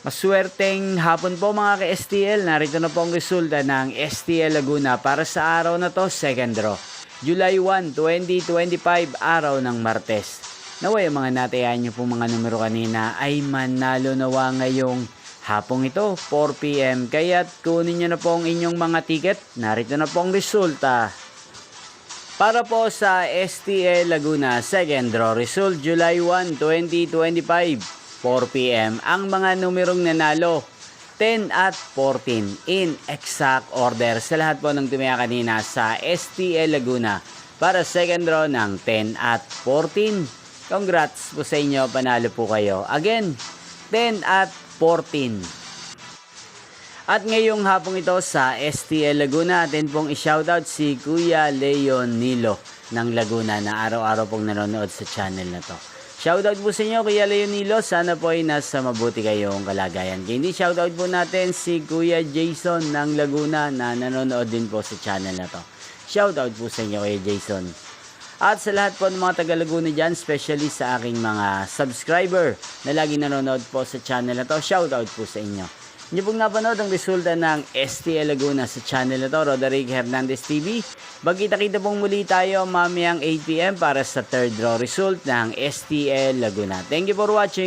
Maswerteng hapon po mga ka-STL. Narito na po ang resulta ng STL Laguna para sa araw na to, second draw. July 1, 2025, araw ng Martes. Naway ang mga natayaan nyo po mga numero kanina ay manalo nawa ngayong hapong ito, 4 PM. Kaya't kunin nyo na po ang inyong mga ticket. Narito na po ang resulta. Para po sa STL Laguna, second draw result, July 1, 2025. 4 PM. Ang mga numerong nanalo, 10 at 14 in exact order sa lahat po ng tumaya kanina sa STL Laguna para second draw ng 10 at 14. Congrats po sa inyo, panalo po kayo. Again, 10 at 14. At ngayong hapong ito sa STL Laguna, atin pong i-shoutout si Kuya Leon Nilo ng Laguna na araw-araw pong nanonood sa channel na to. Shoutout po sa inyo, Kuya Leonilo. Sana po ay nasa mabuti kayong kalagayan. Kaya hindi shoutout po natin si Kuya Jason ng Laguna na nanonood din po sa channel na to. Shoutout po sa inyo, Kuya Jason. At sa lahat po ng mga taga Laguna dyan, especially sa aking mga subscriber na lagi nanonood po sa channel na to, shoutout po sa inyo. Hindi pong napanood ang resulta ng STL Laguna sa channel na to, Roderick Hernandez TV. Magkita-kita pong muli tayo mamayang 8 PM para sa third draw result ng STL Laguna. Thank you for watching.